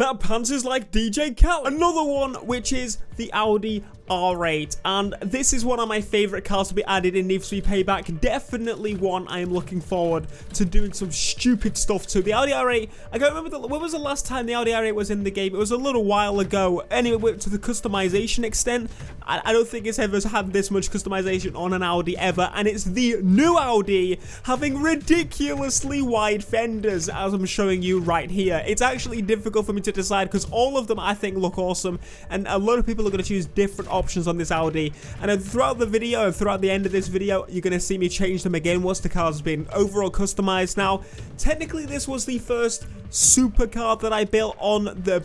That pants is like DJ Khaled. Another one, which is the Audi R8, and this is one of my favorite cars to be added in Need for Speed Payback. Definitely one I am looking forward to doing some stupid stuff to. The Audi R8, I can't remember when was the last time the Audi R8 was in the game. It was a little while ago. Anyway, to the customization extent, I don't think it's ever had this much customization on an Audi ever, and it's the new Audi having ridiculously wide fenders, as I'm showing you right here. It's actually difficult for me to decide because all of them I think look awesome, and a lot of people are going to choose different options on this Audi, and then throughout the video and throughout the end of this video you're going to see me change them again once the car's been overall customized. Now technically this was the first supercar that I built on the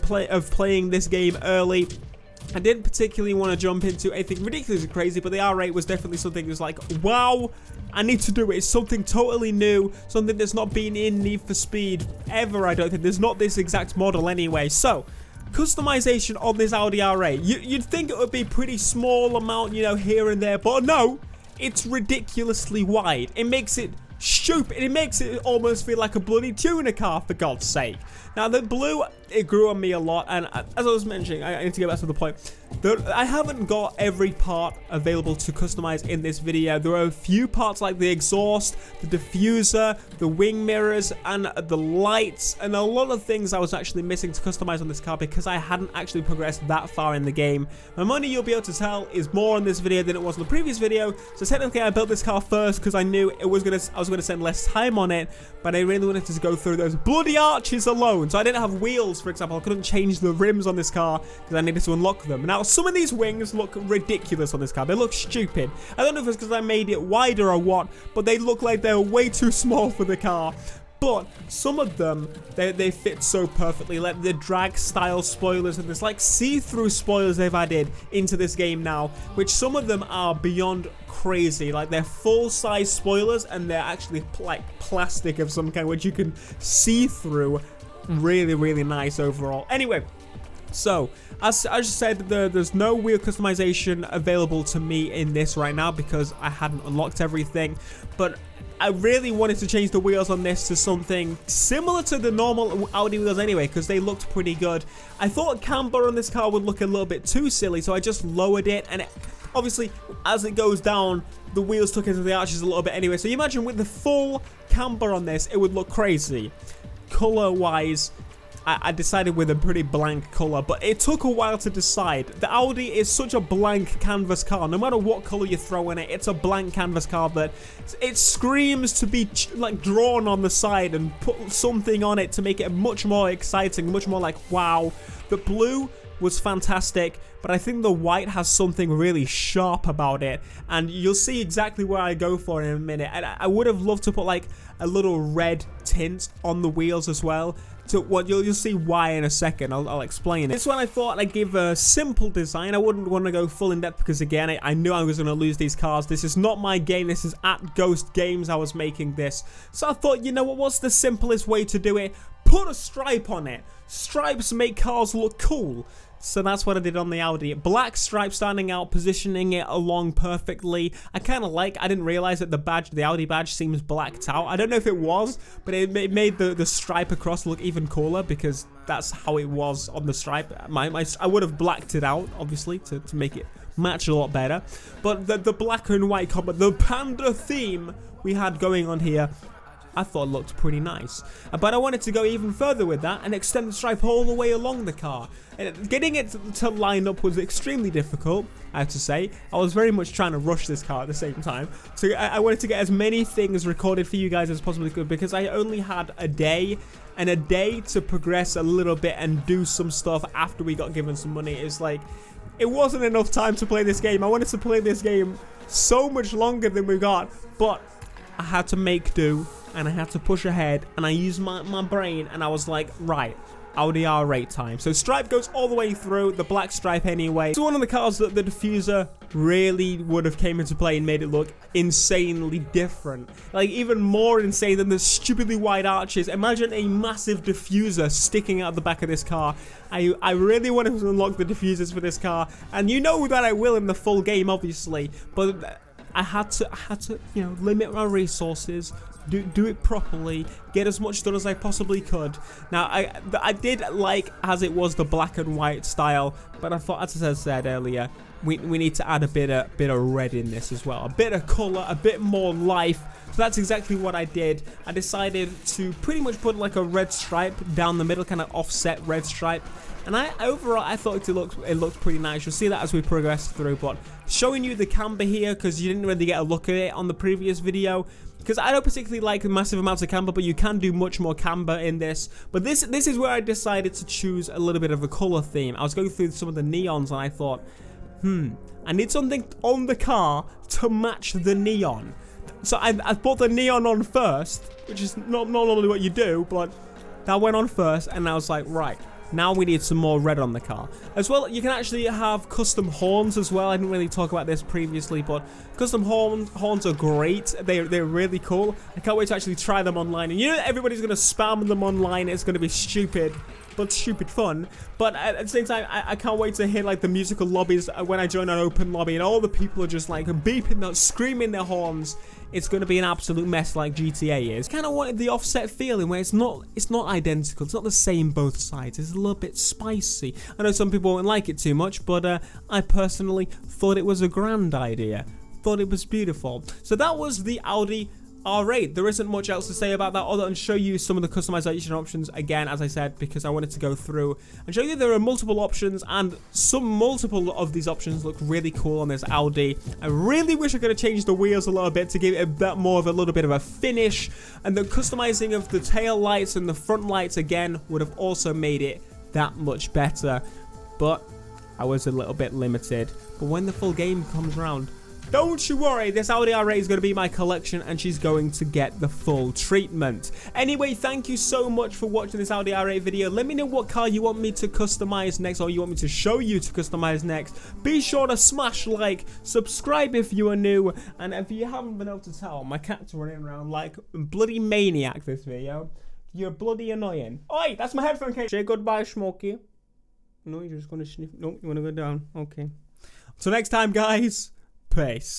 playing this game early. I didn't particularly want to jump into anything ridiculously crazy, but the R8 was definitely something that was like, wow, I need to do it. It's something totally new, something that's not been in Need for Speed ever, I don't think. There's not this exact model anyway. So customization on this Audi R8, you'd think it would be pretty small amount, you know, here and there, but no, it's ridiculously wide. It makes it stupid. It makes it almost feel like a bloody tuner car, for God's sake. Now the blue, it grew on me a lot, and as I was mentioning, I need to get back to the point. I haven't got every part available to customize in this video. There are a few parts like the exhaust, the diffuser, the wing mirrors, and the lights, and a lot of things I was actually missing to customize on this car because I hadn't actually progressed that far in the game. My money, you'll be able to tell, is more on this video than it was in the previous video, so technically I built this car first because I knew I was gonna spend less time on it, but I really wanted to go through those bloody arches alone. So I didn't have wheels, for example. I couldn't change the rims on this car because I needed to unlock them. Now some of these wings look ridiculous on this car. They look stupid. I don't know if it's because I made it wider or what, but they look like they're way too small for the car. But some of them, they fit so perfectly, like the drag style spoilers, and there's like see-through spoilers they've added into this game now, which some of them are beyond crazy. Like they're full-size spoilers and they're actually like plastic of some kind, which you can see through. Really, really nice overall. Anyway, so as I just said, there's no wheel customization available to me in this right now because I hadn't unlocked everything, but I really wanted to change the wheels on this to something similar to the normal Audi wheels anyway, because they looked pretty good. I thought camber on this car would look a little bit too silly, so I just lowered it, and obviously as it goes down, the wheels took into the arches a little bit anyway. So you imagine with the full camber on this, it would look crazy. Color wise, I decided with a pretty blank color, but it took a while to decide. The Audi is such a blank canvas car. No matter what color you throw in it, it's a blank canvas car that it screams to be like drawn on the side and put something on it to make it much more exciting, much more like wow. The blue was fantastic, but I think the white has something really sharp about it, and you'll see exactly where I go for in a minute. And I would have loved to put like a little red tint on the wheels as well. So what you'll see why in a second. I'll explain it. This one I thought I'd give a simple design. I wouldn't want to go full in depth because again I knew I was going to lose these cars. This is not my game. This is at Ghost Games I was making this. So I thought, you know what, what's the simplest way to do it? Put a stripe on it. Stripes make cars look cool. So that's what I did on the Audi. Black stripe standing out, positioning it along perfectly. I didn't realize that the Audi badge seems blacked out. I don't know if it was, but it made the stripe across look even cooler because that's how it was on the stripe. I would have blacked it out, obviously, to make it match a lot better. But the black and white combo, the panda theme we had going on here, I thought it looked pretty nice. But I wanted to go even further with that and extend the stripe all the way along the car. And getting it to line up was extremely difficult, I have to say. I was very much trying to rush this car at the same time. So I wanted to get as many things recorded for you guys as possibly could because I only had a day, and a day to progress a little bit and do some stuff after we got given some money. It's like, it wasn't enough time to play this game. I wanted to play this game so much longer than we got, but I had to make do. And I had to push ahead, and I used my brain, and I was like, right, Audi R8 time. So stripe goes all the way through, the black stripe anyway. It's one of the cars that the diffuser really would have came into play and made it look insanely different. Like even more insane than the stupidly wide arches. Imagine a massive diffuser sticking out the back of this car. I really wanted to unlock the diffusers for this car, and you know that I will in the full game, obviously, but I had to, you know, limit my resources, do it properly, get as much done as I possibly could. Now, I did like as it was the black and white style, but I thought, as I said earlier, we need to add a bit of red in this as well, a bit of color, a bit more life. So that's exactly what I did. I decided to pretty much put like a red stripe down the middle, kind of offset red stripe. And overall, I thought it looked pretty nice. You'll see that as we progress through. But showing you the camber here, because you didn't really get a look at it on the previous video. Because I don't particularly like massive amounts of camber, but you can do much more camber in this. But this is where I decided to choose a little bit of a color theme. I was going through some of the neons, and I thought, I need something on the car to match the neon. So I put the neon on first, which is not normally what you do, but that went on first, and I was like, right, now we need some more red on the car. As well, you can actually have custom horns as well. I didn't really talk about this previously, but custom horns are great. They're really cool. I can't wait to actually try them online. And you know, everybody's going to spam them online. It's going to be stupid, but stupid fun. But at the same time, I can't wait to hear like the musical lobbies when I join an open lobby and all the people are just like beeping, screaming their horns. It's going to be an absolute mess like GTA is. Kind of wanted the offset feeling where it's not identical. It's not the same both sides. It's a little bit spicy. I know some people won't like it too much, but I personally thought it was a grand idea. Thought it was beautiful. So that was the Audi R8. There isn't much else to say about that other than show you some of the customization options again, as I said, because I wanted to go through and show you there are multiple options, and multiple of these options look really cool on this Audi. I really wish I could have changed the wheels a little bit to give it a bit more of a little bit of a finish, and the customizing of the tail lights and the front lights again would have also made it that much better, but I was a little bit limited. But when the full game comes around, don't you worry, this Audi R8 is going to be my collection and she's going to get the full treatment. Anyway, thank you so much for watching this Audi R8 video. Let me know what car you want me to customize next, or you want me to show you to customize next. Be sure to smash like, subscribe if you are new, and if you haven't been able to tell, my cat's running around like a bloody maniac this video. You're bloody annoying. Oi, that's my headphone case. Say goodbye, Smokey. No, you're just going to sniff. No, you want to go down. Okay. So next time, guys. Peace.